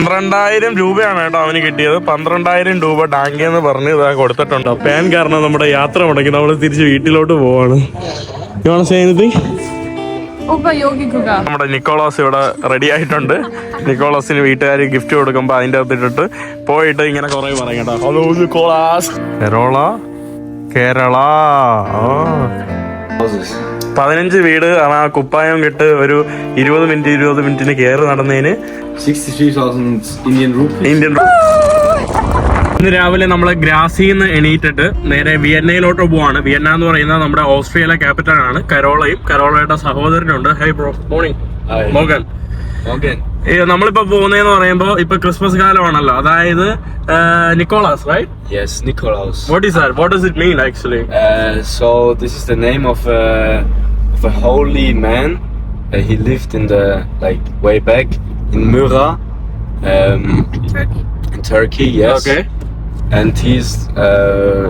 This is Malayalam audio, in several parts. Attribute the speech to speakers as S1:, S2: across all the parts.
S1: 12,000 രൂപയാണ് കേട്ടോ അവന് കിട്ടിയത്. 12,000 രൂപ ഡാങ്കെന്ന് പറഞ്ഞ് ഇതാ കൊടുത്തിട്ടുണ്ടോ. പാൻ കാരണം നമ്മുടെ യാത്ര മുടക്കി നമ്മൾ തിരിച്ച് വീട്ടിലോട്ട് പോവാണ്. നമ്മുടെ നിക്കോളാസ് ഇവിടെ റെഡി ആയിട്ടുണ്ട്. നിക്കോളാസിന് വീട്ടുകാർ ഗിഫ്റ്റ് കൊടുക്കുമ്പോൾ അതിൻ്റെ അകത്തിട്ടിട്ട് പോയിട്ട് ഇങ്ങനെ കുറെ പറയും കേട്ടോ. ഹലോ നിക്കോളാസ്, കേരള 15 വീട് ആ കുപ്പായം കിട്ട് ഒരു 20 മിനിറ്റിന് കയറി നടന്നതിന്
S2: 63,000 ഇന്ത്യൻ രൂപ.
S1: ഇന്ന് രാവിലെ നമ്മള് ഗ്രാസിന്ന് എണീറ്റിട്ട് നേരെ വിയന്നയിലോട്ട് പോവാണ്. വിയന്ന എന്ന് പറയുന്നത് നമ്മുടെ ഓസ്ട്രിയയിലെ ക്യാപിറ്റൽ ആണ്. കരോളയുടെ സഹോദരനുണ്ട്. Hi bro, morning. മോർഗൻ. നമ്മളിപ്പോ പോകുന്നതെന്ന് പറയുമ്പോ ഇപ്പൊ ക്രിസ്മസ് കാലമാണല്ലോ, അതായത് Nicholas, right?
S2: Yes, Nikolaus.
S1: What does it mean actually?
S2: So this is the name of a holy man. He lived in the way back in Myra, in Turkey. Yes.
S1: Okay.
S2: And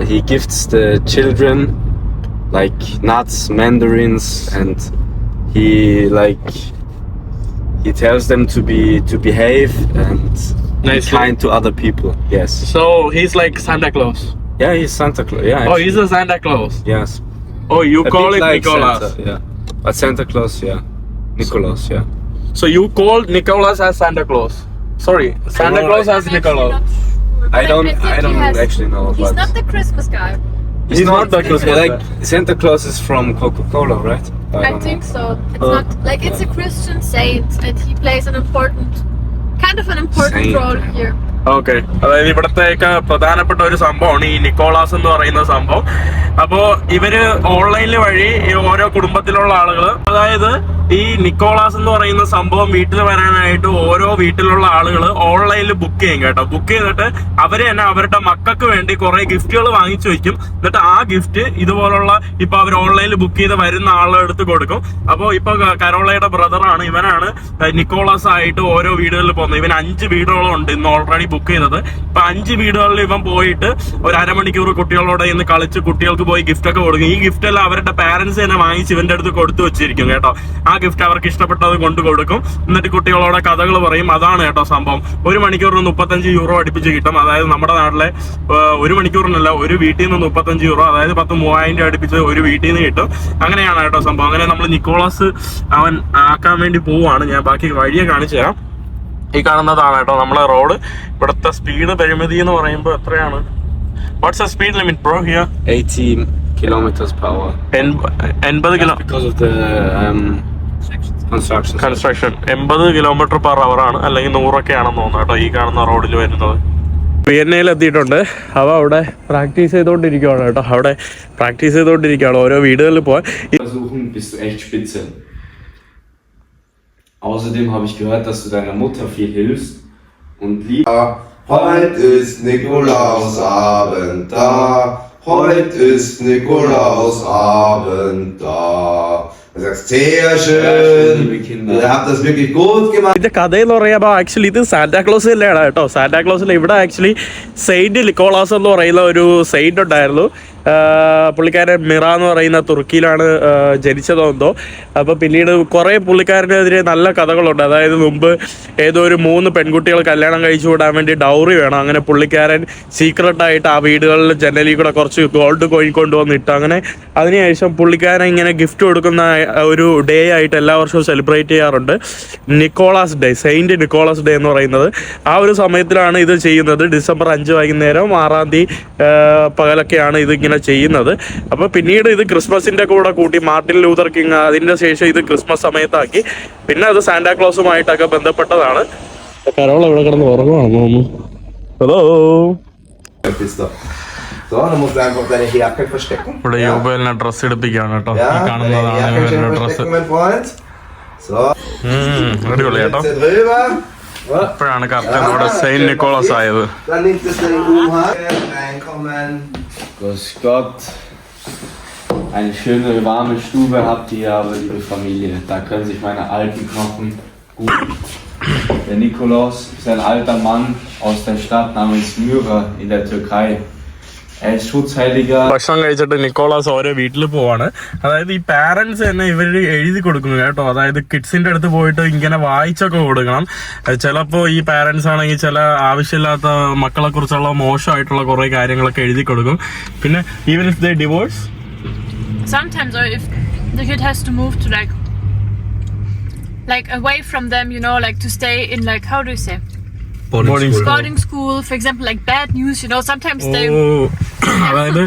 S2: he gifts the children nuts, mandarins, and he tells them to behave and be kind to other people. Yes.
S1: So he's like Santa Claus.
S2: Yeah, he's Santa Claus. Yeah.
S1: Oh, he's a Santa Claus.
S2: Yes.
S1: Oh, you
S2: a
S1: call it
S2: like
S1: Nicolas.
S2: Santa, yeah. But Santa Claus, yeah. Nicolas, yeah.
S1: So you called Nicolas as Santa Claus. Sorry, Santa Claus as Nicolas.
S2: I don't actually know.
S3: He's not the Christmas guy.
S1: He's not the Christmas guy.
S2: Santa Claus is from Coca-Cola, right?
S3: I think so. It's not it's a Christian saint, and he plays an important
S2: Saint.
S3: role here.
S1: Okay, അതായത് ഇവിടത്തേക്ക് പ്രധാനപ്പെട്ട ഒരു സംഭവമാണ് ഈ നിക്കോളാസ് എന്ന് പറയുന്ന സംഭവം. അപ്പോ ഇവര് ഓൺലൈനിൽ വഴി ഓരോ കുടുംബത്തിലുള്ള ആളുകൾ, അതായത് ഈ നിക്കോളാസ് എന്ന് പറയുന്ന സംഭവം വീട്ടിൽ വരാനായിട്ട് ഓരോ വീട്ടിലുള്ള ആളുകൾ ഓൺലൈനിൽ ബുക്ക് ചെയ്യും കേട്ടോ. ബുക്ക് ചെയ്തിട്ട് അവര് തന്നെ അവരുടെ മക്കൾക്ക് വേണ്ടി കുറെ ഗിഫ്റ്റുകൾ വാങ്ങിച്ചു വെക്കും. എന്നിട്ട് ആ ഗിഫ്റ്റ് ഇതുപോലുള്ള ഇപ്പൊ അവർ ഓൺലൈനിൽ ബുക്ക് ചെയ്ത് വരുന്ന ആളുടെ അടുത്ത് കൊടുക്കും. അപ്പോൾ ഇപ്പൊ കരോളയുടെ ബ്രദറാണ്, ഇവനാണ് നിക്കോളാസ് ആയിട്ട് ഓരോ വീടുകളിൽ പോകുന്നത്. ഇവൻ 5 വീടുകളും ഉണ്ട് ഇന്ന് ഓൾറെഡി ബുക്ക് ചെയ്തത്. ഇപ്പൊ 5 വീടുകളിൽ ഇവൻ പോയിട്ട് ഒരു അരമണിക്കൂർ കുട്ടികളോട് ഇന്ന് കളിച്ച് കുട്ടികൾക്ക് പോയി ഗിഫ്റ്റ് ഒക്കെ കൊടുക്കും. ഈ ഗിഫ്റ്റ് എല്ലാം അവരുടെ പാരന്റ്സ് തന്നെ വാങ്ങിച്ച് ഇവന്റെ അടുത്ത് കൊടുത്തു വെച്ചിരിക്കും കേട്ടോ. ആ ഗിഫ്റ്റ് അവർക്ക് ഇഷ്ടപ്പെട്ടത് കൊണ്ട് കൊടുക്കും. എന്നിട്ട് കുട്ടികളോടെ കഥകൾ പറയും. അതാണ് കേട്ടോ സംഭവം. 1 മണിക്കൂറിന് 35 യൂറോ അടുപ്പിച്ച് കിട്ടും. അതായത് നമ്മുടെ നാട്ടിലെ 1 മണിക്കൂറിനല്ല, ഒരു വീട്ടിൽ നിന്ന് 35 യൂറോ, അതായത് 10,000-3,000 അടുപ്പിച്ച് ഒരു വീട്ടിൽ നിന്ന് കിട്ടും. അങ്ങനെയാണ് കേട്ടോ സംഭവം. അങ്ങനെ നമ്മൾ നിക്കോളാസ് അവൻ ആക്കാൻ വേണ്ടി പോവുകയാണ്. ഞാൻ ബാക്കി വഴിയെ കാണിച്ചു തരാം. ഈ കാണുന്നതാണ് കേട്ടോ നമ്മളെ റോഡ്. ഇവിടുത്തെ സ്പീഡ് പരിമിതി എന്ന് പറയുമ്പോൾ എത്രയാണ്? What's the speed limit bro here?
S2: 80 kilometers per hour.
S1: 80 kilo
S2: Because of the construction.
S1: 80 km/h ആണ്, അല്ലെങ്കിൽ 100 ആണെന്ന് തോന്നുന്നു കേട്ടോ ഈ കാണുന്ന റോഡിൽ വരുന്നത്. വിയന്നയിൽ എത്തിയിട്ടുണ്ട്. അവ അവിടെ പ്രാക്ടീസ് ചെയ്തുകൊണ്ടിരിക്കുകയാണ് കേട്ടോ. അവിടെ പ്രാക്ടീസ് ചെയ്തുകൊണ്ടിരിക്കുകയാണ് ഓരോ വീടുകളിൽ പോകാൻ.
S2: Versuchen bist du echt spitze. Außerdem habe ich gehört, dass du deiner Mutter viel hilfst und liebst.
S4: Heute ist Nikolausabend da. Heute ist Nikolausabend da. Du sagst sehr schön. Ihr habt das wirklich gut gemacht.
S1: ഇതിന്റെ കഥയെന്ന് പറയുമ്പോൾ ആക്ച്വലി ഇത് സാന്റാക്ലോസ് തന്നെയാണ് കേട്ടോ. സാന്റാക്ലോസിൽ ഇവിടെ ആക്ച്വലി സെയിന്റ് നിക്കോളാസ് എന്ന് പറയുന്ന ഒരു സെയിന്റ് ഉണ്ടായിരുന്നു. പുള്ളിക്കാരൻ മിറ എന്ന് പറയുന്ന തുർക്കിയിലാണ് ജനിച്ചതെന്തോ. അപ്പോൾ പിന്നീട് കുറേ പുള്ളിക്കാരനെതിരെ നല്ല കഥകളുണ്ട്. അതായത് മുമ്പ് ഏതോ ഒരു 3 പെൺകുട്ടികൾ കല്യാണം കഴിച്ചു വിടാൻ വേണ്ടി ഡൗറി വേണം. അങ്ങനെ പുള്ളിക്കാരൻ സീക്രട്ടായിട്ട് ആ വീടുകളിൽ ജനലിൽ കൂടെ കുറച്ച് ഗോൾഡ് കോയിൻ കൊണ്ടുവന്നിട്ട് അങ്ങനെ അതിനുശേഷം പുള്ളിക്കാരൻ ഇങ്ങനെ ഗിഫ്റ്റ് കൊടുക്കുന്ന ഒരു ഡേ ആയിട്ട് എല്ലാ വർഷവും സെലിബ്രേറ്റ് ചെയ്യാറുണ്ട്. Nicholas day, Saint Nicholas day എന്ന് പറയുന്നത്. ആ ഒരു സമയത്തിലാണ് ഇത് ചെയ്യുന്നത്. ഡിസംബർ 5 വൈകുന്നേരം 6-ാം തീയതി പകലൊക്കെയാണ് ഇതിങ്ങനെ ചെയ്യുന്നത്. അപ്പോൾ പിന്നീട് ഇത് ക്രിസ്മസിന്റെ കൂടെ കൂട്ടി മാർട്ടിൻ ലൂതർ കിങ് അതിന്റെ ശേഷം ഇത് ക്രിസ്മസ് സമയത്താക്കി. പിന്നെ അത് സാന്റാക്ലോസുമായിട്ടൊക്കെ ബന്ധപ്പെട്ടതാണ്. കരോള ഇവിടെ കിടന്ന് ഉറങ്ങുവാണെന്ന് തോന്നുന്നു. ഹലോ, ഇവിടെ യൂബലിനെ ഡ്രസ് എടുപ്പിക്കുകയാണ് കേട്ടോ. ഈ കാണുന്നതാണ് ഡ്രസ്. അടിപൊളി കേട്ടോ. ഇപ്പോഴാണ് കറക്റ്റ് നമ്മുടെ സെയിന്റ് നിക്കോളാസ് ആയത്.
S2: Grüß Gott. Eine schöne warme Stube habt ihr aber, liebe Familie. Da können sich meine alten Knochen gut. Der Nikolaus ist ein alter Mann aus der Stadt namens Myra in der Türkei. Er ist Schutzheiliger.
S1: ഭക്ഷണം കഴിച്ചിട്ട് നിക്കോളാസ് ഓരോ വീട്ടിൽ പോവാണ്. അതായത് ഈ പാരന്റ്സ് തന്നെ ഇവര് എഴുതി കൊടുക്കുന്നു കേട്ടോ. അതായത് കിഡ്സിന്റെ അടുത്ത് പോയിട്ട് ഇങ്ങനെ വായിച്ചൊക്കെ കൊടുക്കണം. ചിലപ്പോ ഈ പാരന്റ്സ് ആണെങ്കിൽ ചില ആവശ്യമില്ലാത്ത മക്കളെ കുറിച്ചുള്ള മോശമായിട്ടുള്ള കുറെ കാര്യങ്ങളൊക്കെ എഴുതി കൊടുക്കും. പിന്നെ even if they divorce,
S3: Sometimes, or if the kid has to move to like away from them, you know, like to stay in, like, how do you say, boarding school, for example, like bad news, you know, sometimes they
S1: അതായത്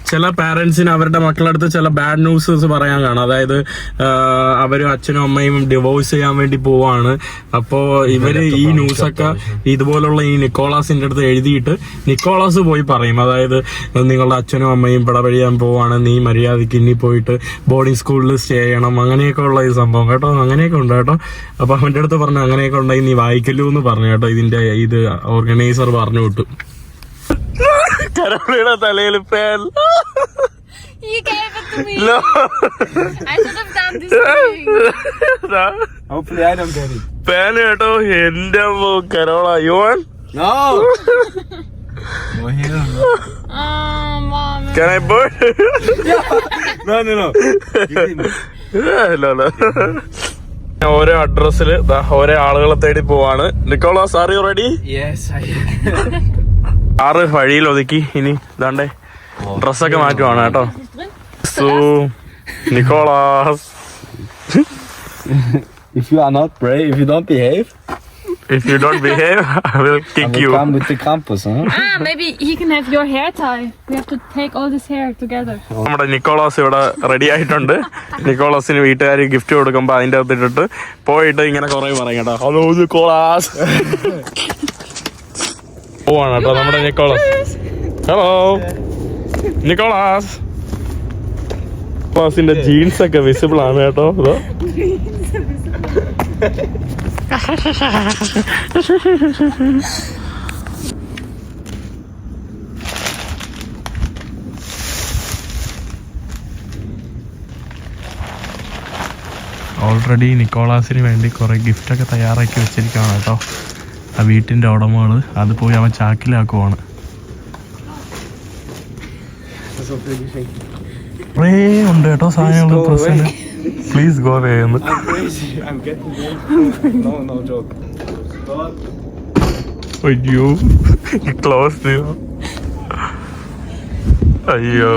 S1: ചില പാരന്റ്സിന് അവരുടെ മക്കളടുത്ത് ചില ബാഡ് ന്യൂസ് പറയാൻ കാണും. അതായത് അവരും അച്ഛനും അമ്മയും ഡിവോഴ്സ് ചെയ്യാൻ വേണ്ടി പോവാണ്. അപ്പോ ഇവര് ഈ ന്യൂസൊക്കെ ഇതുപോലുള്ള ഈ നിക്കോളാസിന്റെ അടുത്ത് എഴുതിയിട്ട് നിക്കോളാസ് പോയി പറയും. അതായത് നിങ്ങളുടെ അച്ഛനും അമ്മയും പിടപഴിയാൻ പോവാണ്, നീ മര്യാദയ്ക്ക് ഇനി പോയിട്ട് ബോർഡിംഗ് സ്കൂളിൽ സ്റ്റേ ചെയ്യണം, അങ്ങനെയൊക്കെ ഉള്ള ഈ സംഭവം കേട്ടോ. അങ്ങനെയൊക്കെ ഉണ്ട് കേട്ടോ. അപ്പൊ അവന്റെ അടുത്ത് പറഞ്ഞു അങ്ങനെയൊക്കെ ഉണ്ടായി നീ വായിക്കല്ലൂ എന്ന് പറഞ്ഞു കേട്ടോ. ഇതിന്റെ ഇത് ഓർഗനൈസർ പറഞ്ഞു വിട്ടു. കരോളിയുടെ തലയിൽ fan.
S3: You gave it to me.
S1: No.
S3: I should have done this thing.
S2: Hopefully I don't get it.
S1: Fan കേട്ടോ. എന്റെ കരോള യുവാൻ.
S2: No! Oh, here.
S3: Oh, mom.
S1: Can I burn?
S2: No.
S1: No. ഓരോ അഡ്രസ്സില് ഓരോ ആളുകളെ തേടി പോവാണ്. Nicholas, are you ready?
S2: Yes, I am.
S1: 6 വഴിയിൽ ഒതുക്കി ഇനി ഇതാണ്ടേ ഡ്രസ്സൊക്കെ മാറ്റുവാണ് കേട്ടോ. So Nicholas,
S2: If you are not brave, if you don't behave,
S1: if you don't behave, I will
S2: I
S1: kick
S2: will
S1: you.
S2: come with the campus, huh?
S3: Maybe he can have your hair tie. We have to take all this hair together.
S1: നമ്മുടെ നിക്കോളാസ് ഇവിടെ റെഡി ആയിട്ടുണ്ട്. നിക്കോളാസിന് വീട്ടുകാർ ഗിഫ്റ്റ് കൊടുക്കുമ്പോ അതിന്റെ അകത്ത് ഇട്ടിട്ട് പോയിട്ട് ഇങ്ങനെ കുറെ പറയും കേട്ടോ. ഹലോ നിക്കോളാസ് പോവാണ് കേട്ടോ നമ്മുടെ നിക്കോളാസ്. Hello Nicholas. നിക്കോളാസിന്റെ ജീൻസ് ഒക്കെ വിസിബിൾ ആണ് കേട്ടോ. ഇതോ ഓൾറെഡി നിക്കോളാസിന് വേണ്ടി കുറെ ഗിഫ്റ്റൊക്കെ തയ്യാറാക്കി വെച്ചിരിക്കുകയാണ് കേട്ടോ ആ വീട്ടിന്റെ ഉടമകള്. അത് പോയി അവൻ ചാക്കിലാക്കുവാണ്. കുറേ ഉണ്ട് കേട്ടോ സാധനങ്ങൾ. Present please go away.
S2: I'm crazy. I'm getting no joke.
S1: അയ്യോ ക്ലോസ്. അയ്യോ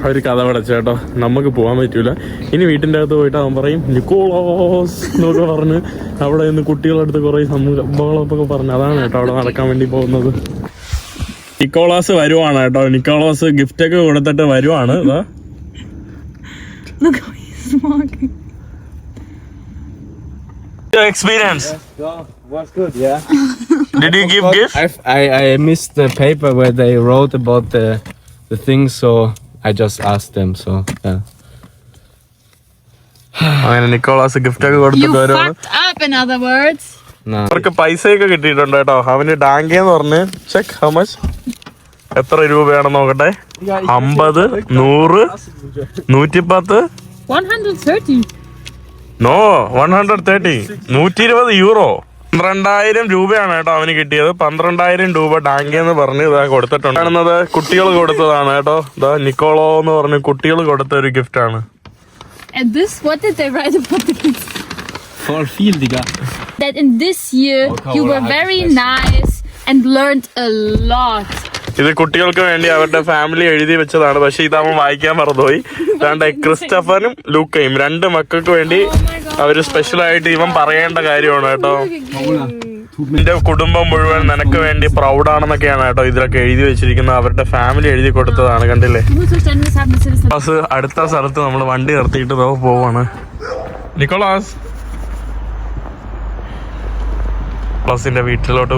S1: ഒരു കഥ പടച്ചു കേട്ടോ. നമുക്ക് പോകാൻ പറ്റൂല. ഇനി വീട്ടിന്റെ അകത്ത് പോയിട്ട് അവൻ പറയും നിക്കോളാസ് എന്നൊക്കെ പറഞ്ഞ് അവിടെ നിന്ന് കുട്ടികളുടെ അടുത്ത് കുറെ സംഭവങ്ങളൊക്കെ പറഞ്ഞു. അതാണ് കേട്ടോ അവിടെ നടക്കാൻ വേണ്ടി പോകുന്നത്. നിക്കോളാസ് വരുവാണ് കേട്ടോ. നിക്കോളാസ് ഗിഫ്റ്റ് ഒക്കെ കൊടുത്തിട്ട് വരുവാണ്. ഇതാ
S3: Look how he's walking.
S1: experience.
S2: Was good, yeah.
S1: Did you give gift?
S2: I missed the paper where they wrote about the things, so I just asked them. So yeah.
S1: അങ്ങനെ നിക്കോളാസ് ഗിഫ്റ്റ് ഒക്കെ
S3: You
S1: കൊടുത്തിട്ട് വരുവാണ്.
S3: fucked up, in other words.
S2: Nah.
S1: അവർക്ക് പൈസയൊക്കെ കിട്ടിയിട്ടുണ്ട് കേട്ടോ. അവന് ഡാങ്കേന്ന് പറഞ്ഞ് ചെക്ക് ഹൗ മച്ച്, എത്ര രൂപയാണെന്ന് നോക്കട്ടെ. 50, 100, 110,
S3: 130.
S1: No 130, 120 euro. 12,000 രൂപയാണ് കേട്ടോ അവന് കിട്ടിയത്. 12,000 രൂപ ഡാങ്കേന്ന് പറഞ്ഞ് ഇതാ കൊടുത്തിട്ടുണ്ട്. കാണുന്നത് കുട്ടികൾ കൊടുത്തതാണ് കേട്ടോ. ഇതാ നിക്കോളോ എന്ന് പറഞ്ഞ് കുട്ടികൾ കൊടുത്ത ഒരു ഗിഫ്റ്റ് ആണ്.
S3: And this, what did they write about the kids?
S2: Voll viel, Digga.
S3: That in this year you were very nice and learned a lot.
S1: ഇത് കുട്ടികൾക്ക് വേണ്ടി അവരുടെ ഫാമിലി എഴുതി വെച്ചതാണ്. പക്ഷെ ഇതാവുമ്പോൾ വായിക്കാൻ മറന്നുപോയി. അതാണ്ട് ക്രിസ്റ്റഫനും ലൂക്കയും 2 മക്കൾക്ക് വേണ്ടി അവര് സ്പെഷ്യൽ ആയിട്ട് ഇവൻ പറയേണ്ട കാര്യമാണ് കേട്ടോ. നിന്റെ കുടുംബം മുഴുവൻ നിനക്ക് വേണ്ടി പ്രൗഡാണെന്നൊക്കെയാണ് കേട്ടോ ഇതിലൊക്കെ എഴുതി വെച്ചിരിക്കുന്നത്. അവരുടെ ഫാമിലി എഴുതി കൊടുത്തതാണ്. കണ്ടില്ലേ? ബസ് അടുത്ത സ്ഥലത്ത് നമ്മൾ വണ്ടി നിർത്തിയിട്ട് പോവാണ്. നിക്കോളാസ് നിക്കോളാസിന്റെ വീട്ടിലോട്ട്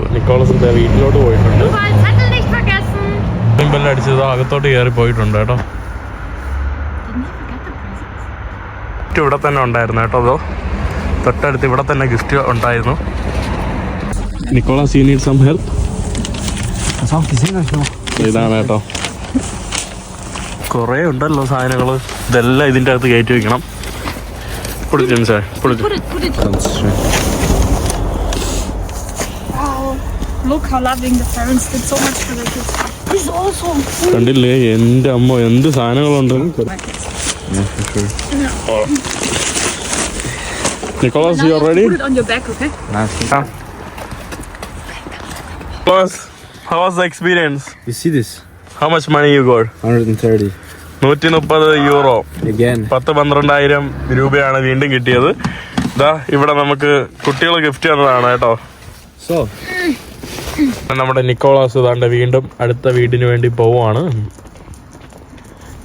S1: പോയിട്ടുണ്ട്. അടിച്ചത് അകത്തോട്ട് കയറി പോയിട്ടുണ്ട് കേട്ടോ. ഇവിടെ തന്നെ ഉണ്ടായിരുന്നു കേട്ടോ. അതോ തൊട്ടടുത്ത് ഇവിടെ തന്നെ ഗിഫ്റ്റ് ഉണ്ടായിരുന്നു. Nicholas, you need some help? ഇതാണ് കേട്ടോ. കുറേ ഉണ്ടല്ലോ സാധനങ്ങള്. ഇതെല്ലാം ഇതിന്റെ അകത്ത് കയറ്റി വെക്കണം.
S3: look how loving the parents did so much for their kids. This is awesome.
S1: കണ്ടില്ലേ എന്റെ അമ്മ എന്ത് സാധനങ്ങളുണ്ട്. Nicholas, you are ready?
S3: Put it on your back, okay?
S1: Nicholas, how was the experience?
S2: You see this?
S1: How much money you got?
S2: 130.
S1: 130 euro.
S2: Again.
S1: 10-12,000 രൂപയാണ് വീണ്ടും കിട്ടിയത്. ഇതാ ഇവിടെ നമുക്ക് കുട്ടികൾ ഗിഫ്റ്റ് തന്നതാണ് കേട്ടോ.
S2: So.
S1: നമ്മുടെ നിക്കോളാസ് ഇതാണ്ട് വീണ്ടും അടുത്ത വീടിന് വേണ്ടി പോവുകയാണ്.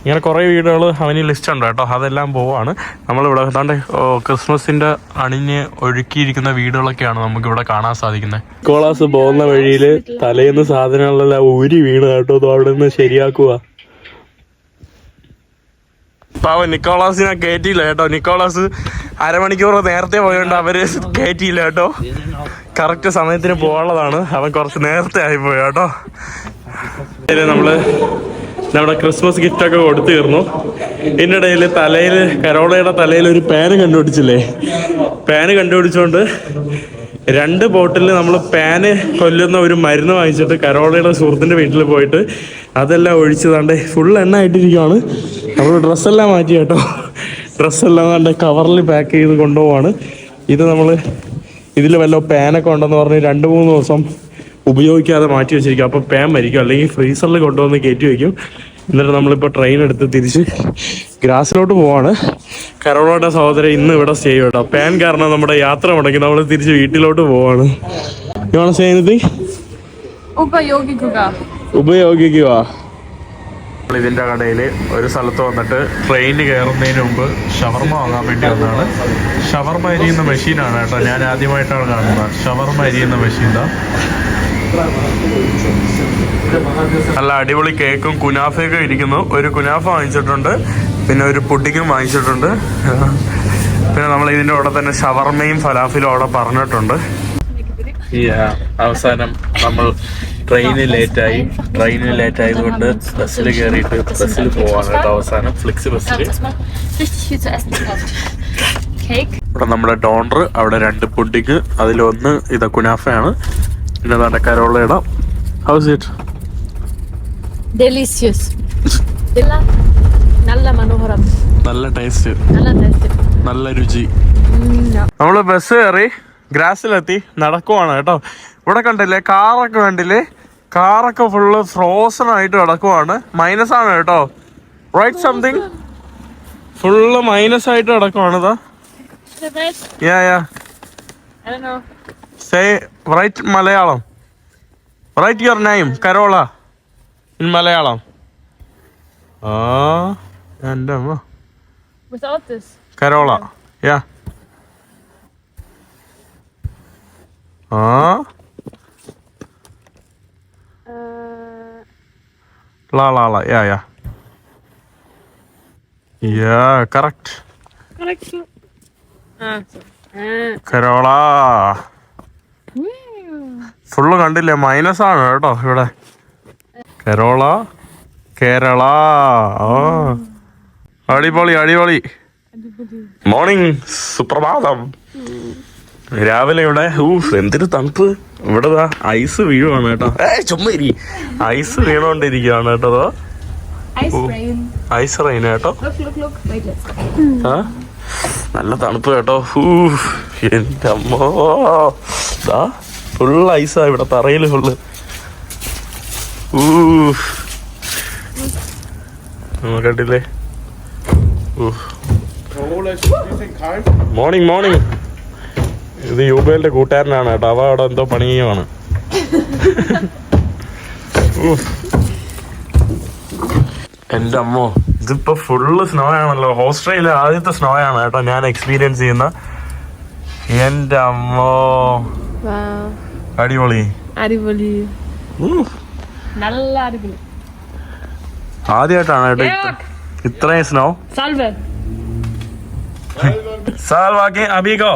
S1: ഇങ്ങനെ കുറേ വീടുകൾ അവന് ലിസ്റ്റ് ഉണ്ട് കേട്ടോ. അതെല്ലാം പോവാണ്. നമ്മളിവിടെ ഏതാണ്ട് ക്രിസ്മസിന്റെ അണിഞ്ഞ് ഒഴുക്കിയിരിക്കുന്ന വീടുകളൊക്കെയാണ് നമുക്കിവിടെ കാണാൻ സാധിക്കുന്നത്. നിക്കോളാസ് പോകുന്ന വഴിയിൽ തലേന്ന് സാധനങ്ങളെല്ലാം ഊരി വീണ് കേട്ടോ. അവിടെ നിന്ന് ശരിയാക്കുക. പാവൻ നിക്കോളാസിനെ കയറ്റിയില്ല കേട്ടോ. നിക്കോളാസ് അരമണിക്കൂർ നേരത്തെ പോയോണ്ട് അവര് കയറ്റിയില്ല കേട്ടോ. കറക്റ്റ് സമയത്തിന് പോകാനുള്ളതാണ്. അവൻ കുറച്ച് നേരത്തെ ആയിപ്പോയി കേട്ടോ. നമ്മള് നമ്മുടെ ക്രിസ്മസ് ഗിഫ്റ്റ് ഒക്കെ കൊടുത്തു തീർന്നു. ഇതിൻ്റെ ഇടയിൽ കരോളയുടെ തലയിൽ ഒരു പാന് കണ്ടുപിടിച്ചില്ലേ. പാന് കണ്ടുപിടിച്ചുകൊണ്ട് 2 ബോട്ടിൽ നമ്മൾ പാന് കൊല്ലുന്ന ഒരു മരുന്ന് വാങ്ങിച്ചിട്ട് കരോളയുടെ സുഹൃത്തിൻ്റെ വീട്ടിൽ പോയിട്ട് അതെല്ലാം ഒഴിച്ചതാണ്ട് ഫുൾ എണ്ണ ആയിട്ടിരിക്കുകയാണ്. നമ്മൾ ഡ്രസ്സെല്ലാം മാറ്റി കേട്ടോ. ഡ്രസ്സെല്ലാം കണ്ട് കവറിൽ പാക്ക് ചെയ്ത് കൊണ്ടുപോവാണ്. ഇത് നമ്മൾ ഇതിൽ വല്ല പാനൊക്കെ ഉണ്ടെന്ന് പറഞ്ഞ് 2-3 ദിവസം ഉപയോഗിക്കാതെ മാറ്റി വെച്ചിരിക്കും. അപ്പോൾ പാൻ മരിക്കും. അല്ലെങ്കിൽ ഫ്രീസറിൽ കൊണ്ടുവന്ന് കയറ്റി വയ്ക്കും. എന്നിട്ട് നമ്മളിപ്പോൾ ട്രെയിൻ എടുത്ത് തിരിച്ച് ഗ്രാസിലോട്ട് പോവാണ്. കരോളയുടെ സഹോദരൻ ഇന്ന് ഇവിടെ സ്റ്റേ ചെയ്യും കേട്ടോ. പാൻ കാരണം നമ്മുടെ യാത്ര മുടങ്ങി. നമ്മൾ തിരിച്ച് വീട്ടിലോട്ട് പോവാണ്. ഉപയോഗിക്കുക. ഇതിൻ്റെ കടയിൽ ഒരു സ്ഥലത്ത് വന്നിട്ട് ട്രെയിനിൽ കയറുന്നതിന് മുമ്പ് ഷവർമ വാങ്ങാൻ വേണ്ടി വന്നതാണ്. ഷവർമ അരിയുന്ന മെഷീനാണ് കേട്ടോ. ഞാൻ ആദ്യമായിട്ടാണ് കാണുന്നത് ഷവർമ അരിയുന്ന മെഷീൻ. നല്ല അടിപൊളി കേക്കും കുനാഫയൊക്കെ ഇരിക്കുന്നു. ഒരു കുനാഫ വാങ്ങിച്ചിട്ടുണ്ട്, പിന്നെ ഒരു പുഡിങ്ങും വാങ്ങിച്ചിട്ടുണ്ട്. പിന്നെ നമ്മൾ ഇതിൻ്റെ കൂടെ തന്നെ ഷവർമയും ഫലാഫിലും അവിടെ പറഞ്ഞിട്ടുണ്ട്. അവസാനം നമ്മൾ ട്രെയിനിൽ ലേറ്റായതുകൊണ്ട് ബസ്സിൽ കയറിയിട്ട് ബസ്സിൽ പോവാണ് കേട്ടോ. അവസാനം ഫ്ലെക്സ് ബസ്സിൽ ഇവിടെ നമ്മുടെ ഡോണർ, അവിടെ 2 പുഡിങ്, അതിലൊന്ന് ഇത് കുനാഫയാണ്. പിന്നെ നമ്മുടെ കരോളയുടെ ഹൗസ് ഇറ്റ്
S3: Delicious. നല്ല ടേസ്റ്റ്,
S1: നല്ല രുചി. നമ്മള് ബസ് കയറി ഗ്രാസിലെത്തി നടക്കുവാണ് കേട്ടോ. ഇവിടെ കണ്ടില്ലേ കാറൊക്കെ ഫുള്ള് ഫ്രോസൺ ആയിട്ട് കിടക്കുവാണ്. മൈനസാണ് കേട്ടോ. റൈറ്റ് സംതിങ് ഫുള്ള് മൈനസ് ആയിട്ട് കിടക്കുവാണ്. Say write Malayalam. Write your name Carola in Malayalam. എൻ്റെ അമ്മ Carola. Ya la yeah correct Carola. Full കണ്ടില്ലേ മൈനസാണ് കേട്ടോ ഇവിടെ. കരോള കേരള. അടിപൊളി. മോർണിംഗ്, സുപ്രഭാതം. രാവിലെ ഇവിടെ എന്തൊരു തണുപ്പ്. ഇവിടെ ഐസ് വീഴുവാണ് കേട്ടോ. ചുമ്മാരി ഐസ് വീണോണ്ടിരിക്കുകയാണ് കേട്ടോ. ഐസ് റെയിൻ കേട്ടോ. നല്ല തണുപ്പ് കേട്ടോ. എൻ്റെ അമ്മോ, ഫുൾ ഐസാ ഇവിടെ തറയില് ഫുള്ള്. കണ്ടില്ലേ. മോർണിംഗ്. ഇത് യൂബേലിന്റെ കൂട്ടുകാരനാണ് കേട്ടോ. അവ അവിടെ എന്തോ പണി ചെയ്യുവാണ്. എൻ്റെ അമ്മോ, ഇതിപ്പോ ഫുള്ള് സ്നോ ആണല്ലോ. ഓസ്ട്രേലിയ ആദ്യത്തെ സ്നോ ആണ് കേട്ടോ ഞാൻ എക്സ്പീരിയൻസ് ചെയ്യുന്ന. എൻ്റെ അമ്മോ, അടിപൊളി. ആദ്യമായിട്ടാണ് കേട്ടോ ഇത്രയും സ്നോ. സാൽവാക്കി അബീഗോ.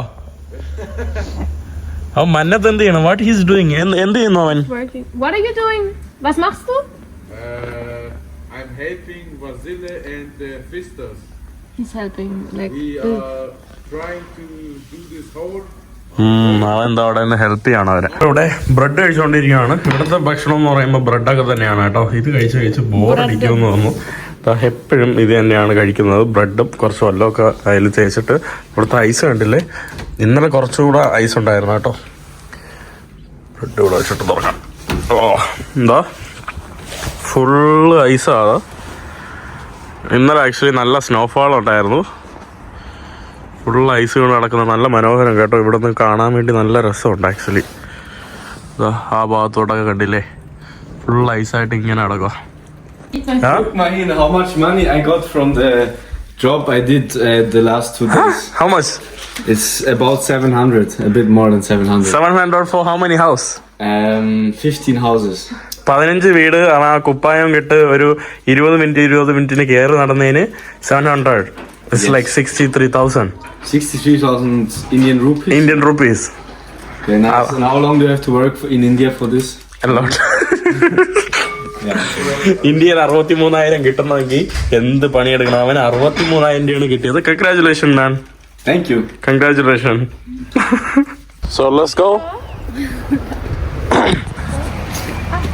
S1: അവൻ മന്നത്ത് എന്ത് ചെയ്യണം? What he's doing? എന്ത് ചെയ്യുന്നു അവൻ?
S3: What are you doing? Was machst du?
S5: I'm helping Vasile and Fistas.
S3: He's helping like
S5: We are trying to do this hole
S1: അതെന്താ അവിടെ നിന്ന് ഹെൽപ്പ് ചെയ്യണം അവരെ. ഇവിടെ ബ്രെഡ് കഴിച്ചുകൊണ്ടിരിക്കുകയാണ്. ഇവിടുത്തെ ഭക്ഷണം എന്ന് പറയുമ്പോൾ ബ്രെഡൊക്കെ തന്നെയാണ് കേട്ടോ. ഇത് കഴിച്ച് ബോറടിക്കുമെന്ന് തോന്നുന്നു. എപ്പോഴും ഇത് തന്നെയാണ് കഴിക്കുന്നത്. ബ്രെഡും കുറച്ച് വല്ലമൊക്കെ അതിൽ തേച്ചിട്ട്. ഇവിടുത്തെ ഐസ് കണ്ടില്ലേ, ഇന്നലെ കുറച്ചുകൂടെ ഐസ് ഉണ്ടായിരുന്നു കേട്ടോ. ബ്രെഡ് ഇവിടെ വെച്ചിട്ട് തുറക്കാം. എന്താ ഫുള്ള് ഐസാണ്. ഇന്നലെ ആക്ച്വലി നല്ല സ്നോഫാൾ ഉണ്ടായിരുന്നു. ഫുൾ ഐസ് കൊണ്ട് നടക്കുന്ന നല്ല മനോഹരം കേട്ടോ. ഇവിടെ നിന്ന് കാണാൻ വേണ്ടി നല്ല രസമുണ്ട് ആക്ച്വലി. ആ ഭാഗത്തോട്ടൊക്കെ കണ്ടില്ലേ, ഫുൾ ഐസായിട്ട് ഇങ്ങനെ നടക്കുക.
S2: Look mal hin, how much money I got from the job I did the last 2 days.
S1: How much?
S2: It's about 700, a bit more than 700.
S1: 700 for how many house?
S2: 15 houses.
S1: 15 വീട്. ആ കുപ്പായം കെട്ട് ഒരു 20 മിനിറ്റിന് കയറി നടന്നതിന് 700. It's like 63,000.
S2: 63,000 Indian rupees.
S1: Indian rupees.
S2: Okay, nice. And how long do you have to work in India for this?
S1: A lot. ഇന്ത്യയിൽ 63,000 കിട്ടുന്നെങ്കിൽ എന്ത് പണിയെടുക്കണം. അവന് 63,000 രൂപയാണ് കിട്ടിയത്. Congratulation man.
S2: Thank you.
S1: Congratulation. So let's go.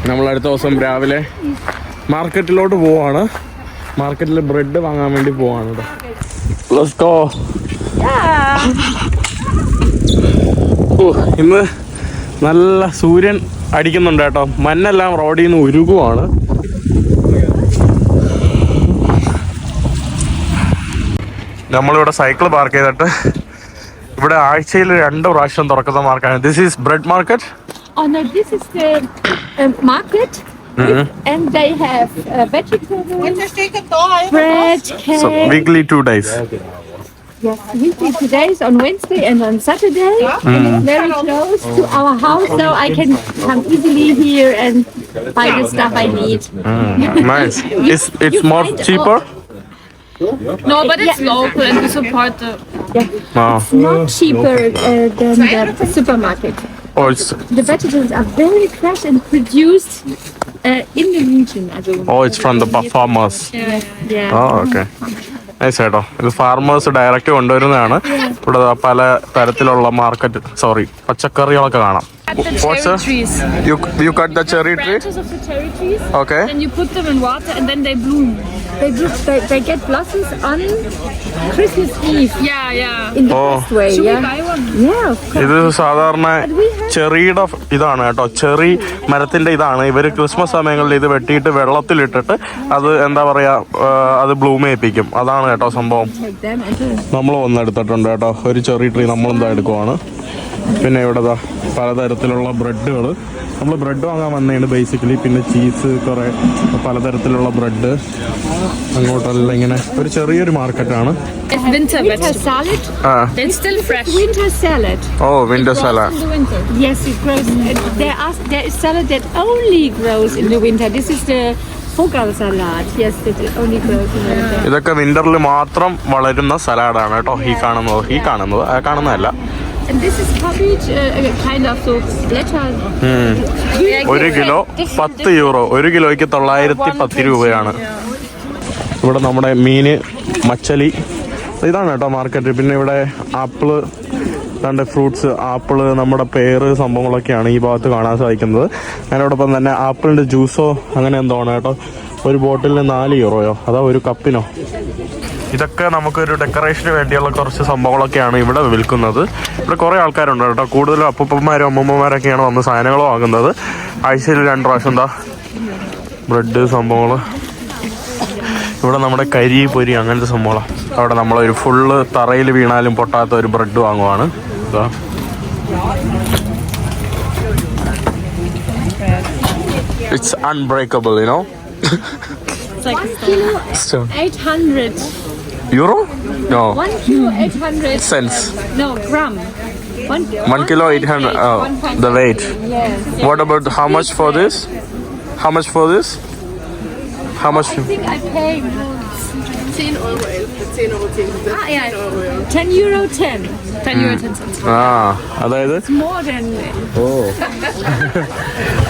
S1: നമ്മൾ അടുത്ത ദിവസം രാവിലെ മാർക്കറ്റിലോട്ട് പോവാണ്. മാർക്കറ്റിൽ ബ്രെഡ് വാങ്ങാൻ വേണ്ടി പോവാണ്. Let's go. ഇന്ന് നല്ല സൂര്യൻ അടിക്കുന്നുണ്ട് കേട്ടോ. മഞ്ഞെല്ലാം റോഡിൽ നിന്ന് ഉരുകുവാണ്. നമ്മളിവിടെ സൈക്കിൾ പാർക്ക് ചെയ്തിട്ട് ഇവിടെ ആഴ്ചയിൽ 2 പ്രാവശ്യം തുറക്കുന്ന മാർക്കാണ്. This is bread market.
S6: Oh no, this is the market, and they have vegetables, bread, cake.
S1: So weekly 2 days.
S6: Yes, weekly 2 days on Wednesday and on Saturday, and it's very close to our house, so I can come easily here and buy the stuff I need.
S1: Nice. It's
S6: You
S1: more
S6: find
S1: cheaper.
S3: No, but it's local and we support the.
S6: It's not cheaper than the supermarket.
S1: Oh, it's
S6: vegetables are very fresh and produced in the region.
S1: from the farmers.
S6: Yeah.
S1: Oh, okay. Nice കേട്ടോ. ഇത് ഫാർമേഴ്സ് ഡയറക്റ്റ് കൊണ്ടുവരുന്നതാണ്. ഇവിടെ പല തരത്തിലുള്ള പച്ചക്കറികളൊക്കെ കാണാം. What's
S3: Cherry trees.
S1: You cut the cherry tree?
S3: Branches of the cherry trees.
S1: Okay.
S3: Then you put them in water and then they bloom.
S6: They get blossoms on Christmas Eve.
S3: Yeah.
S6: In the best way,
S3: Should
S6: yeah.
S3: we buy one?
S6: Yeah, of course.
S1: ഇത് സാധാരണ ചെറിയുടെ ഇതാണ് കേട്ടോ. ചെറി മരത്തിന്റെ ഇതാണ്. ഇവര് ക്രിസ്മസ് സമയങ്ങളിൽ ഇത് വെട്ടിയിട്ട് വെള്ളത്തിലിട്ടിട്ട് അത് എന്താ പറയാ, അത് ബ്ലൂം ചെയ്യിപ്പിക്കും. അതാണ് കേട്ടോ സംഭവം.
S6: Take them and
S1: നമ്മൾ വന്നെടുത്തിട്ടുണ്ട് കേട്ടോ. ഒരു ചെറി ട്രീ നമ്മളെന്താ എടുക്കുവാണ്. പിന്നെ ഇവിടെ പലതരത്തിലുള്ള ബ്രെഡുകൾ. നമ്മൾ ബ്രെഡ് വാങ്ങാൻ വന്നതാണ് ബേസിക്കലി. പിന്നെ ചീസ്, കുറേ പലതരത്തിലുള്ള ബ്രെഡ്. അങ്ങോട്ടെല്ലാം ഇങ്ങനെ ഒരു ചെറിയൊരു മാർക്കറ്റാണ്.
S3: It's winter
S6: winter
S3: vegetables.
S6: salad.
S3: It's still fresh.
S6: Winter salad.
S1: Window salad.
S3: In the winter.
S6: Yes, it grows. There is salad that only grows in the winter. This is the Vogelsalat. Yes, that only grows in the winter.
S1: ഇതൊക്കെ വിന്ററിൽ മാത്രം വളരുന്ന സലാഡാണ് കേട്ടോ. ഈ കാണുന്നതല്ല.
S6: And this is cabbage, kind of so letter.
S1: 1 kilo 10 euro. 1 കിലോയ്ക്ക് 910 രൂപയാണ്. ഇവിടെ നമ്മുടെ മീന്, മച്ചലി, ഇതാണ് കേട്ടോ മാർക്കറ്റ്. പിന്നെ ഇവിടെ ആപ്പിള്, ഫ്രൂട്ട്സ്, ആപ്പിള്, നമ്മുടെ പേര് സംഭവങ്ങളൊക്കെയാണ് ഈ ഭാഗത്ത് കാണാൻ സാധിക്കുന്നത്. അതിനോടൊപ്പം തന്നെ ആപ്പിളിൻ്റെ ജ്യൂസോ അങ്ങനെ എന്തോ ആണ് കേട്ടോ. ഒരു ബോട്ടിലിന് 4 യൂറോയോ അതോ ഒരു കപ്പിനോ. ഇതൊക്കെ നമുക്കൊരു ഡെക്കറേഷന് വേണ്ടിയുള്ള കുറച്ച് സംഭവങ്ങളൊക്കെയാണ് ഇവിടെ വിൽക്കുന്നത്. ഇവിടെ കുറേ ആൾക്കാരുണ്ട് കേട്ടോ. കൂടുതലും അപ്പൂപ്പന്മാരും അമ്മൂമ്മമാരൊക്കെയാണ് വന്ന് സാധനങ്ങൾ വാങ്ങുന്നത്. ആഴ്ചയിൽ 2 പ്രാവശ്യം ബ്രെഡ് സംഭവങ്ങൾ. ഇവിടെ നമ്മുടെ കരി, പൊരി അങ്ങനത്തെ സംഭവങ്ങളാണ്. അവിടെ നമ്മളൊരു ഫുള്ള് തറയിൽ വീണാലും പൊട്ടാത്ത ഒരു ബ്രെഡ് വാങ്ങുവാണ്. It's unbreakable, you know.
S3: It's like
S6: 1 kilo 800.
S1: Euro? No.
S6: 1 kilo 800
S1: Cents.
S6: No, gram.
S1: 1 kilo 800. Oh, the weight.
S6: Yes.
S1: What about how much for this? How much for this? How much?
S6: I think I pay
S7: 10 Euro 11, 10 Euro 10, 10
S6: yeah.
S7: Euro, ja.
S6: 10 euro 10.
S3: 10 euro 10 cents.
S1: ആ അതായത്
S6: It's more than.
S1: ഓ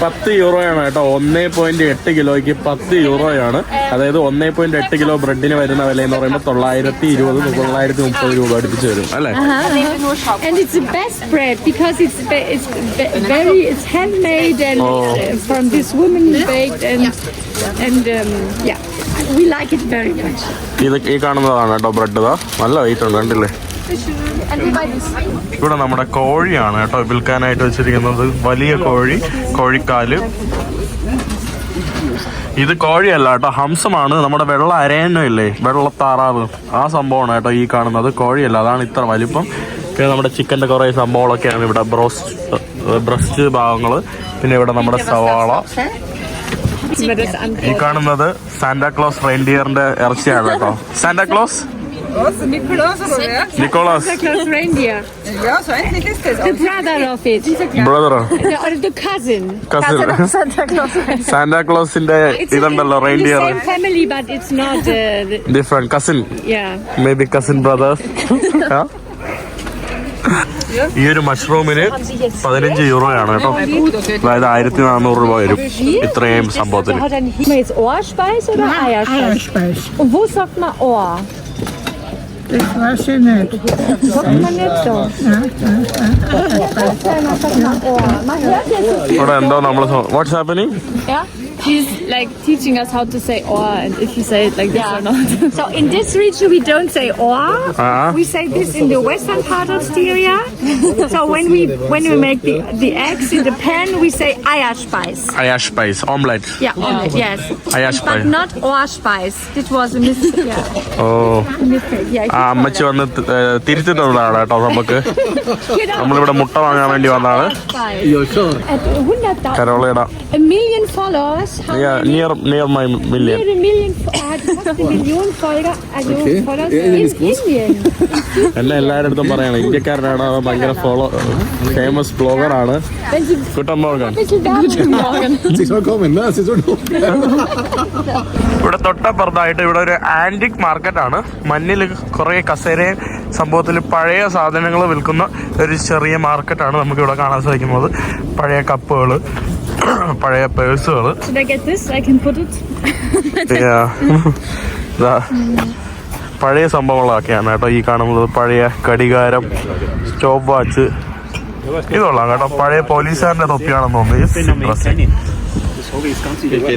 S1: 10 യൂറോയാണ് കേട്ടോ. 1.8 കിലോയ്ക്ക് 10 യൂറോയാണ്. അതായത് 1.8 കിലോ ബ്രെഡിന് വരുന്ന വില എന്ന് പറയുമ്പോൾ 920 930 രൂപ അടുപ്പിച്ച് വരും അല്ലേ?
S6: And it's the best bread because it's handmade and from this woman baked and yeah, we like it very much.
S1: ഇത് ഈ കാണുന്നതാണ് കേട്ടോ ബ്രെഡ്. ഇതാ നല്ല വെയിറ്റ് ഉണ്ട് കണ്ടില്ലേ?
S3: And we buy this.
S1: ഇവിടെ നമ്മുടെ കോഴിയാണ് കേട്ടോ വിൽക്കാനായിട്ട് വെച്ചിരിക്കുന്നത്. വലിയ കോഴി, കോഴിക്കാല്. ഇത് കോഴിയല്ല കേട്ടോ, ഹംസമാണ്. നമ്മുടെ വെള്ള അരയന്നയില്ലേ, വെള്ളത്താറാവ്, ആ സംഭവമാണ് കേട്ടോ ഈ കാണുന്നത്. കോഴിയല്ല, അതാണ് ഇത്ര വലിപ്പം. പിന്നെ നമ്മുടെ ചിക്കൻ്റെ കുറേ സംഭവങ്ങളൊക്കെയാണ് ഇവിടെ. ബ്രസ്റ്റ് ഭാഗങ്ങൾ, പിന്നെ ഇവിടെ നമ്മുടെ സവാള. ഈ കാണുന്നത് സാന്റാക്ലോസ് റെയിൻഡിയറിന്റെ ഇറച്ചിയാണ് കേട്ടോ. Santa Claus Nikolaus.
S6: Santa Claus reindeer.
S7: Ja, so endlich ist das.
S6: The brother of it.
S1: ബ്രദറോ
S6: Or the cousin.
S1: സാന്റാക്ലോസിന്റെ ഇതുണ്ടല്ലോ reindeer.
S6: Same family, but it's not.
S1: Different cousin,
S6: Yeah.
S1: May be cousin brothers. ഈ ഒരു മഷ്റൂമിന് 15 യൂറോയാണ് കേട്ടോ. അതായത് 1400 രൂപ വരും ഇത്രയും സംഭവത്തിന്.
S6: Ist Ohrspeis oder Eierspeis?
S8: Eierspeis.
S6: Und wo sagt man Ohr?
S8: Das weiß ich nicht.
S6: Sagt man nicht so. Sagt man Ohr. Man hört ja so viel.
S1: ഇവിടെ എന്തോ നമ്മൾ what's happening?
S3: Yeah. He's like teaching us how to say or and if you say it like this or not.
S6: So in this region we don't say Ohr. We say this in the western part of Styria. So when we make the eggs in the pan, we say Eierspeis.
S1: Eierspeis, omelette.
S6: Yeah, omelette, yes.
S1: Eierspeis.
S6: But not Ohrspeis. This was a mistake. Yeah.
S1: Oh
S6: Mistake. Yeah.
S1: ആ അമ്മച്ചി വന്ന് തിരിച്ചു തന്നതാണ് കേട്ടോ നമുക്ക്. നമ്മളിവിടെ മുട്ട വാങ്ങാൻ വേണ്ടി വന്നതാണ്.
S6: At 100,000.
S1: കരോളയുടെ
S6: A million followers. How many?
S1: near my million.
S6: Near a million. Hat fast eine Million Follower. Also Followers in Indien.
S1: എന്നെ എല്ലാവരുടെ അടുത്തും പറയണം ഇന്ത്യക്കാരനാണ്, ഭയങ്കര ഫേമസ് ബ്ലോഗറാണ്. Good morning. ഇവിടെ തൊട്ടപ്പുറത്തായിട്ട് ഇവിടെ ഒരു ആന്റിക് മാർക്കറ്റാണ്. മഞ്ഞിൽ കുറേ കസേരയും സംഭവത്തിൽ പഴയ സാധനങ്ങൾ വിൽക്കുന്ന ഒരു ചെറിയ മാർക്കറ്റാണ് നമുക്ക് ഇവിടെ കാണാൻ സാധിക്കുന്നത്. പഴയ കപ്പുകൾ, പഴയ പേഴ്സുകൾ.
S3: Should I get this? I can put it.
S1: പഴയ സംഭവങ്ങളൊക്കെയാണ് കേട്ടോ ഈ കാണുന്നത്. പഴയ കടികാരം, സ്റ്റോപ്പ് വാച്ച്, ഇതുള്ളാം കേട്ടോ. പഴയ പോലീസുകാരന്റെ തൊപ്പിയാണെന്ന് തോന്നുന്നു.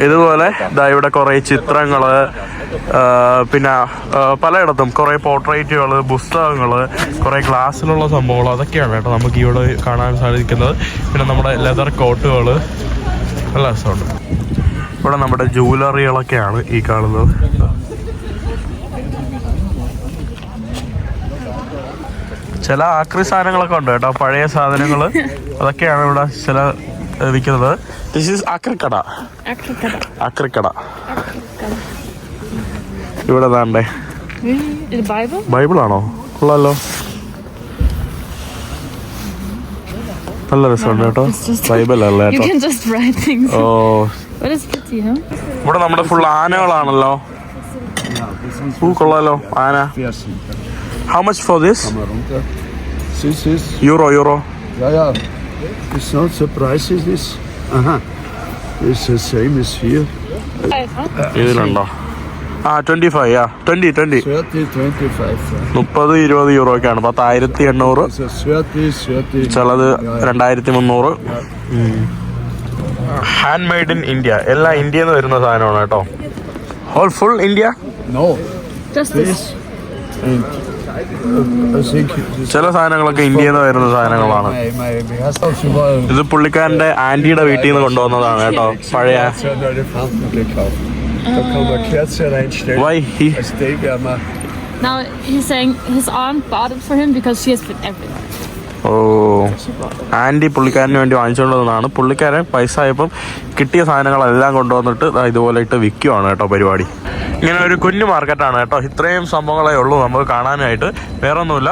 S1: ഇതുപോലെ ഇവിടെ കുറെ ചിത്രങ്ങള്, പിന്നെ പലയിടത്തും കുറെ പോർട്രേറ്റുകൾ, പുസ്തകങ്ങള്, കുറെ ഗ്ലാസ്സിലുള്ള സംഭവങ്ങൾ, അതൊക്കെയാണ് കേട്ടോ നമുക്ക് ഇവിടെ കാണാൻ സാധിക്കുന്നത്. പിന്നെ നമ്മുടെ ലെതർ കോട്ടുകള്, നല്ല രസമുണ്ട്. ഇവിടെ നമ്മുടെ ജൂവലറികളൊക്കെയാണ് ഈ കാണുന്നത്. ചില ആക്രി സാധനങ്ങളൊക്കെ ഉണ്ട് കേട്ടോ, പഴയ സാധനങ്ങൾ. അതൊക്കെയാണ് ഇവിടെ ചില വിൽക്കുന്നത്. This is ആക്രിക്കട. ആക്രിക്കട ഇവിടെ താണ്ടേ. ബൈബിളാണോ? കൊള്ളാലോ, നല്ല രസമുണ്ട് കേട്ടോ. ബൈബിൾ അല്ല കേട്ടോ. ഓ, ഇവിടെ നമ്മുടെ ഫുൾ ആനകളാണല്ലോ. കൊള്ളാലോ ആന. How much for this?
S9: This is
S1: Euro.
S9: yeah. It's not the price is this. It's the same as here.
S1: ഇതിലുണ്ടോ? 25, 20.
S9: 30, 25.
S1: 30, 20 യൂറോക്കാണ്. 10,800.
S9: So 30.
S1: ചിലത് 2,300. Hand made in India. എല്ലാം ഇന്ത്യയിൽ നിന്ന് വരുന്ന സാധനമാണ് കേട്ടോ. All full India.
S9: No.
S3: Just this.
S9: And I think
S1: ചില സാധനങ്ങളൊക്കെ ഇന്ത്യയിൽ നിന്ന് വരുന്ന സാധനങ്ങളാണ്. ഇത് പുള്ളിക്കാരന്റെ ആന്റിയുടെ വീട്ടിൽ നിന്ന് കൊണ്ടുവന്നതാണ് കേട്ടോ. പഴയ Why he?
S3: Now he's saying his aunt bought it for him because she has been everywhere.
S1: Oh, aunty പുള്ളിക്കാരന് വേണ്ടി വാങ്ങിച്ചുകൊണ്ട് വന്നതാണ്. പുള്ളിക്കാരൻ പൈസ ആയപ്പം കിട്ടിയ സാധനങ്ങളെല്ലാം കൊണ്ടുവന്നിട്ട് ഇതുപോലെ ഇട്ട് വിൽക്കുവാണ് കേട്ടോ പരിപാടി. ഇങ്ങനെ ഒരു കുഞ്ഞു മാർക്കറ്റാണ് കേട്ടോ. ഇത്രയും സംഭവങ്ങളേ ഉള്ളൂ നമുക്ക് കാണാനായിട്ട്, വേറെ ഒന്നുമില്ല.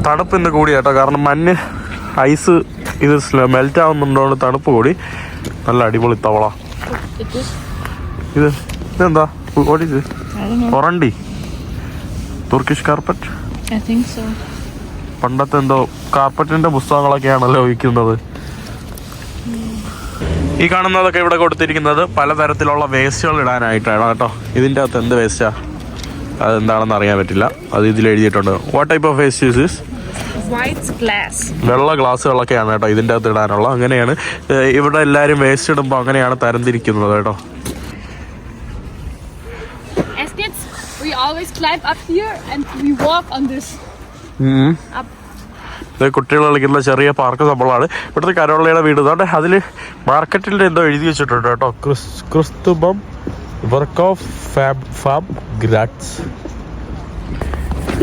S1: തണുപ്പ് ഇന്ന് കൂടി കേട്ടോ, കാരണം മഞ്ഞ് ഐസ് ഇത് മെൽറ്റ് ആവുന്നുണ്ടോണ്ട് തണുപ്പ് കൂടി. നല്ല അടിപൊളി തവള. ഇതെന്താ?
S3: don't know.
S1: ഒറണ്ടി Turkish carpet.
S3: I think so.
S1: പണ്ടത്തെ എന്തോ കാർപ്പറ്റിന്റെ പുസ്തകങ്ങളൊക്കെയാണല്ലോ വിൽക്കുന്നത്. ഈ കാണുന്നതൊക്കെ ഇവിടെ കൊടുത്തിരിക്കുന്നത് പലതരത്തിലുള്ള വേസ്റ്റുകൾ ഇടാനായിട്ടാണ് കേട്ടോ. ഇതിൻ്റെ അകത്ത് എന്ത് വേസ്റ്റാ അതെന്താണെന്ന് അറിയാൻ പറ്റില്ല. അത് ഇതിൽ എഴുതിയിട്ടുണ്ട്. What type of waste is this?
S3: White glass.
S1: വെള്ള ഗ്ലാസ്സുകളൊക്കെയാണ് കേട്ടോ ഇതിൻ്റെ അകത്ത് ഇടാനുള്ള. അങ്ങനെയാണ് ഇവിടെ എല്ലാവരും വേസ്റ്റ് ഇടുമ്പോൾ അങ്ങനെയാണ് തരംതിരിക്കുന്നത് കേട്ടോ.
S3: As kids, we always climb up here and we walk on this. Up.
S1: ഇത് കുട്ടികൾ കളിക്കുന്ന ചെറിയ പാർക്ക് സംഭവമാണ്. ഇവിടുത്തെ കരോളയുടെ വീട് ഇതാണ്ട് അതിൽ മാർക്കറ്റിൽ എന്തോ എഴുതി വെച്ചിട്ടുണ്ട് കേട്ടോ. ക്രിസ്തുബം വർക്ക് ഓഫ് ഫാബ് ഗ്രാറ്റ്സ്.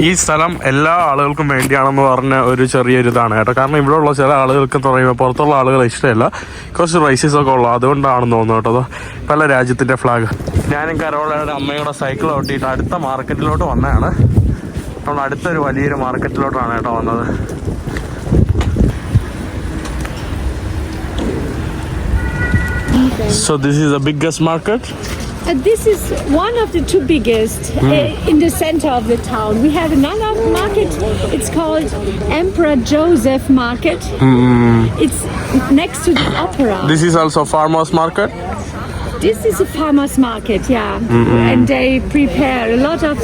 S1: ഈ സ്ഥലം എല്ലാ ആളുകൾക്കും വേണ്ടിയാണെന്ന് പറഞ്ഞ ഒരു ചെറിയൊരു ഇതാണ് കേട്ടോ. കാരണം ഇവിടെ ഉള്ള ചില ആളുകൾക്ക് പറയുമ്പോൾ പുറത്തുള്ള ആളുകൾ ഇഷ്ടമല്ല, കുറച്ച് റൈസസ് ഒക്കെ ഉള്ളത്, അതുകൊണ്ടാണെന്ന് തോന്നുന്നു കേട്ടോ. പല രാജ്യത്തിൻ്റെ ഫ്ലാഗ്. ഞാനും കരോളയുടെ അമ്മയുടെ സൈക്കിൾ ഓട്ടിയിട്ട് അടുത്ത മാർക്കറ്റിലോട്ട് വന്നതാണ്. നമ്മൾ അടുത്തൊരു വലിയൊരു മാർക്കറ്റിലോട്ടാണ് കേട്ടോ വന്നത്. So this is the biggest market?
S6: This is one of the two biggest in the center of the town. We have another market. It's called Emperor Joseph Market. It's next to the opera.
S1: This is also farmers market?
S6: This is a farmers market, yeah. And they prepare a lot of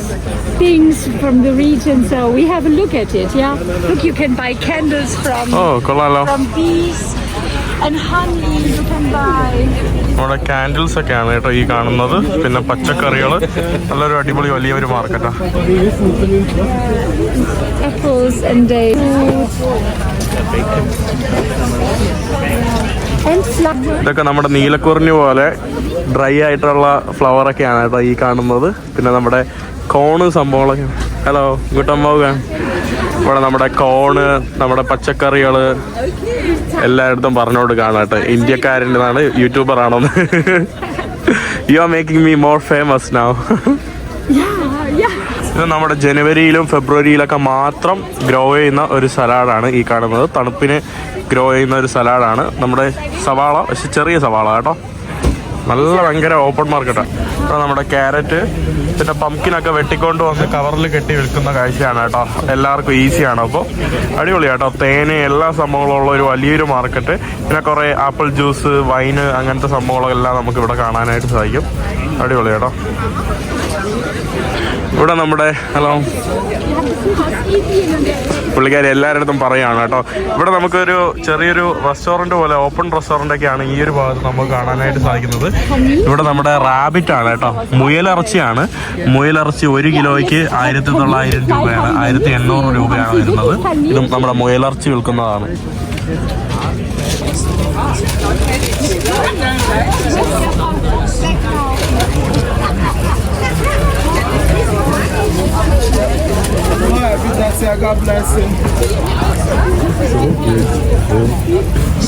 S6: things from the region, so we have a look at it, yeah. Look, you can buy candles from bees and honey you can buy.
S1: അവിടെ ക്യാൻഡിൽസ് ഒക്കെയാണ് കേട്ടോ ഈ കാണുന്നത്. പിന്നെ പച്ചക്കറികൾ, നല്ലൊരു അടിപൊളി വലിയൊരു മാർക്കറ്റാണ്.
S6: Apples and
S1: ഇതൊക്കെ നമ്മുടെ നീലക്കുറിഞ്ഞു പോലെ ഡ്രൈ ആയിട്ടുള്ള ഫ്ലവർ ഒക്കെയാണ് കേട്ടോ ഈ കാണുന്നത്. പിന്നെ നമ്മുടെ കോണ് സംഭവങ്ങളൊക്കെ. Hello Guten Morgan. ഇവിടെ നമ്മുടെ കോണ്, നമ്മുടെ പച്ചക്കറികൾ എല്ലായിടത്തും പറഞ്ഞോണ്ട് കാണാട്ടെ. ഇന്ത്യക്കാരൻ്റെതാണ്, യൂട്യൂബർ ആണോന്ന്. You are making me more famous now. ഇത് നമ്മുടെ ജനുവരിയിലും ഫെബ്രുവരിയിലൊക്കെ മാത്രം ഗ്രോ ചെയ്യുന്ന ഒരു സലാഡാണ് ഈ കാണുന്നത്. തണുപ്പിന് ഗ്രോ ചെയ്യുന്ന ഒരു സലാഡാണ്. നമ്മുടെ സവാള, പക്ഷെ ചെറിയ സവാള കേട്ടോ. നല്ല ഭയങ്കര ഓപ്പൺ മാർക്കറ്റാണ്. ഇവിടെ നമ്മുടെ ക്യാരറ്റ്, പിന്നെ പംകിനൊക്കെ വെട്ടിക്കൊണ്ട് വന്ന് കവറിൽ കെട്ടി വിൽക്കുന്ന കാഴ്ചയാണ് കേട്ടോ. എല്ലാവർക്കും ഈസിയാണ്. അപ്പോൾ അടിപൊളി കേട്ടോ. തേന്, എല്ലാ സംഭവങ്ങളുള്ള ഒരു വലിയൊരു മാർക്കറ്റ്. പിന്നെ കുറേ ആപ്പിൾ ജ്യൂസ്, വൈന്, അങ്ങനത്തെ സംഭവങ്ങളെല്ലാം നമുക്ക് ഇവിടെ കാണാനായിട്ട് സാധിക്കും. അടിപൊളി കേട്ടോ. ഇവിടെ നമ്മുടെ ഹലോ പുള്ളിക്കാരി എല്ലാവരുടെ പറയുകയാണ് കേട്ടോ. ഇവിടെ നമുക്കൊരു ചെറിയൊരു റെസ്റ്റോറൻറ്റ് പോലെ, ഓപ്പൺ റെസ്റ്റോറൻ്റൊക്കെയാണ് ഈ ഒരു ഭാഗത്ത് നമുക്ക് കാണാനായിട്ട് സാധിക്കുന്നത്. ഇവിടെ നമ്മുടെ റാബിറ്റ് ആണ് കേട്ടോ, മുയലിറച്ചിയാണ്. മുയലിറച്ചി 1 കിലോയ്ക്ക് 1900 രൂപയാണ്, 1800 രൂപയാണ് വരുന്നത്. ഇതും നമ്മുടെ മുയലിറച്ചി വിൽക്കുന്നതാണ്.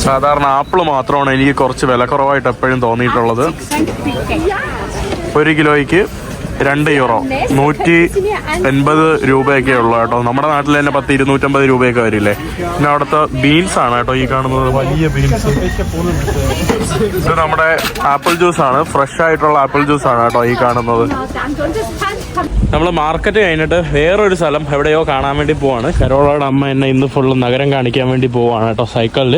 S1: സാധാരണ ആപ്പിൾ മാത്രമാണ് എനിക്ക് കുറച്ച് വില കുറവായിട്ട് എപ്പോഴും തോന്നിയിട്ടുള്ളത്. 1 കിലോയ്ക്ക് 2 യൂറോ, 180 രൂപയൊക്കെ ഉള്ളു കേട്ടോ. നമ്മുടെ നാട്ടിൽ തന്നെ 250 രൂപയൊക്കെ വരില്ലേ. പിന്നെ അവിടുത്തെ ബീൻസ് ആണ് കേട്ടോ ഈ കാണുന്നത്, വലിയ ബീൻസ്. ഇത് നമ്മുടെ ആപ്പിൾ ജ്യൂസ് ആണ്, ഫ്രഷ് ആയിട്ടുള്ള ആപ്പിൾ ജ്യൂസ് ആണ് കേട്ടോ ഈ കാണുന്നത്. നമ്മൾ മാർക്കറ്റ് കഴിഞ്ഞിട്ട് വേറൊരു സ്ഥലം എവിടെയോ കാണാൻ വേണ്ടി പോവാണ്. കരോളയുടെ അമ്മ എന്നെ ഇന്ന് ഫുള്ള് നഗരം കാണിക്കാൻ വേണ്ടി പോവാണ് കേട്ടോ സൈക്കിളിൽ.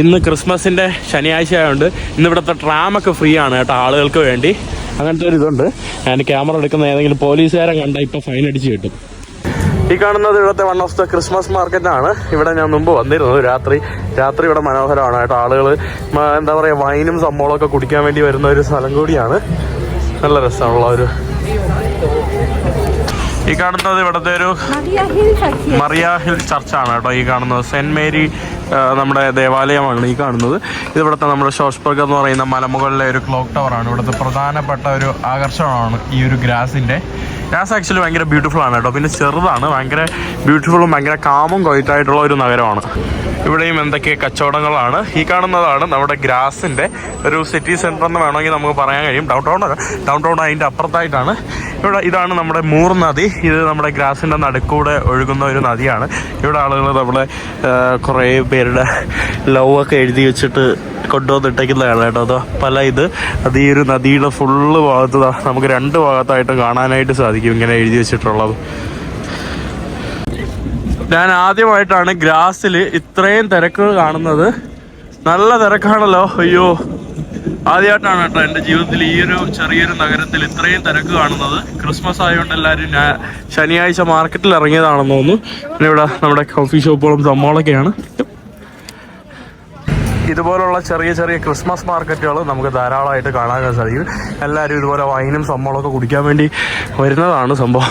S1: ഇന്ന് ക്രിസ്മസിൻ്റെ ശനിയാഴ്ച ആയതുകൊണ്ട് ഇന്ന് ഇവിടുത്തെ ട്രാമൊക്കെ ഫ്രീ ആണ് കേട്ടോ ആളുകൾക്ക് വേണ്ടി. അങ്ങനത്തെ ഒരു ഇതുണ്ട്. ഞാൻ ക്യാമറ എടുക്കുന്ന ഏതെങ്കിലും പോലീസുകാരെ കണ്ടാൽ ഇപ്പോൾ ഫൈൻ അടിച്ച് കിട്ടും. ഈ കാണുന്നത് ഇവിടുത്തെ വൺ ഓഫ് ദ ക്രിസ്മസ് മാർക്കറ്റാണ്. ഇവിടെ ഞാൻ മുമ്പ് വന്നിരുന്നത്. രാത്രി ഇവിടെ മനോഹരമാണ് കേട്ടോ. ആളുകൾ എന്താ പറയുക, വൈനും സംഭവങ്ങളൊക്കെ കുടിക്കാൻ വേണ്ടി വരുന്ന ഒരു സ്ഥലം കൂടിയാണ്. നല്ല രസമുള്ള ഒരു. ഈ കാണുന്നത് ഇവിടുത്തെ ഒരു മറിയ ഹിൽ ചർച്ചാണ് കേട്ടോ ഈ കാണുന്നത്. സെൻറ്റ് മേരി നമ്മുടെ ദേവാലയമാണ് ഈ കാണുന്നത്. ഇത് ഇവിടുത്തെ നമ്മുടെ ഷോസ്ബർഗ് എന്ന് പറയുന്ന മലമുകളിലെ ഒരു ക്ലോക്ക് ടവറാണ്. ഇവിടുത്തെ പ്രധാനപ്പെട്ട ഒരു ആകർഷണമാണ് ഈ ഒരു ഗ്രാസ് ആക്ച്വലി ഭയങ്കര ബ്യൂട്ടിഫുൾ ആണ് കേട്ടോ. പിന്നെ ചെറുതാണ്, ഭയങ്കര ബ്യൂട്ടിഫുള്ളും ഭയങ്കര കാമും ക്വയറ്റായിട്ടുള്ള ഒരു നഗരമാണ്. ഇവിടെയും എന്തൊക്കെ കച്ചവടങ്ങളാണ്. ഈ കാണുന്നതാണ് നമ്മുടെ ഗ്രാസിൻ്റെ ഒരു സിറ്റി സെൻറ്റർ എന്ന് വേണമെങ്കിൽ നമുക്ക് പറയാൻ കഴിയും. ഡൗൺ ടൗൺ അതിൻ്റെ അപ്പുറത്തായിട്ടാണ്. ഇതാണ് നമ്മുടെ മൂർ നദി. ഇത് നമ്മുടെ ഗ്രാസിൻ്റെ നടുക്കൂടെ ഒഴുകുന്ന ഒരു നദിയാണ്. ഇവിടെ ആളുകൾ നമ്മുടെ കുറേ പേരുടെ ലവ് ഒക്കെ എഴുതി വെച്ചിട്ട് കൊണ്ടുവന്നിട്ടേക്കുന്നതാണ് കേട്ടോ. അത് ഈ ഒരു നദിയുടെ ഫുള്ള് ഭാഗത്ത് നമുക്ക് 2 ഭാഗത്തായിട്ട് കാണാനായിട്ട് സാധിക്കും ഇങ്ങനെ എഴുതി വെച്ചിട്ടുള്ളത്. ഞാൻ ആദ്യമായിട്ടാണ് ഗ്രാസിൽ ഇത്രയും തിരക്ക് കാണുന്നത്. നല്ല തിരക്കാണല്ലോ. അയ്യോ, ആദ്യമായിട്ടാണ് കേട്ടോ എൻ്റെ ജീവിതത്തിൽ ഈ ഒരു ചെറിയൊരു നഗരത്തിൽ ഇത്രയും തിരക്ക് കാണുന്നത്. ക്രിസ്മസ് ആയതുകൊണ്ട് എല്ലാവരും ശനിയാഴ്ച മാർക്കറ്റിൽ ഇറങ്ങിയതാണെന്ന് തോന്നുന്നു. പിന്നെ ഇവിടെ നമ്മുടെ കോഫി ഷോപ്പുകളും സംഭവങ്ങളൊക്കെയാണ്. ഇതുപോലുള്ള ചെറിയ ചെറിയ ക്രിസ്മസ് മാർക്കറ്റുകൾ നമുക്ക് ധാരാളമായിട്ട് കാണാൻ സാധിക്കും. എല്ലാവരും ഇതുപോലെ വൈനും സംഭവങ്ങളൊക്കെ കുടിക്കാൻ വേണ്ടി വരുന്നതാണ് സംഭവം.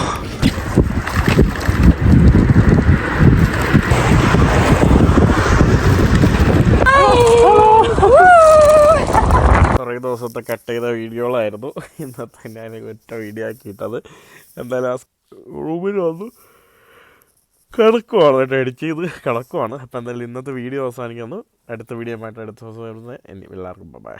S1: കുറേ ദിവസത്തെ കട്ട് ചെയ്ത വീഡിയോകളായിരുന്നു ഇന്നത്തെ ഞാൻ ഒറ്റ വീഡിയോ ആക്കിയിട്ടത്. എന്തായാലും ആ റൂമിൽ വന്നു കിടക്കുവാണ് കേട്ടോ, എഡിറ്റ് ചെയ്ത് കിടക്കുവാണ്. അപ്പോൾ എന്തായാലും ഇന്നത്തെ വീഡിയോ അവസാനിക്കുന്നു. അടുത്ത വീഡിയോ ആയിട്ട് അടുത്ത ദിവസം വരുന്നത്. എല്ലാവർക്കും ബൈ.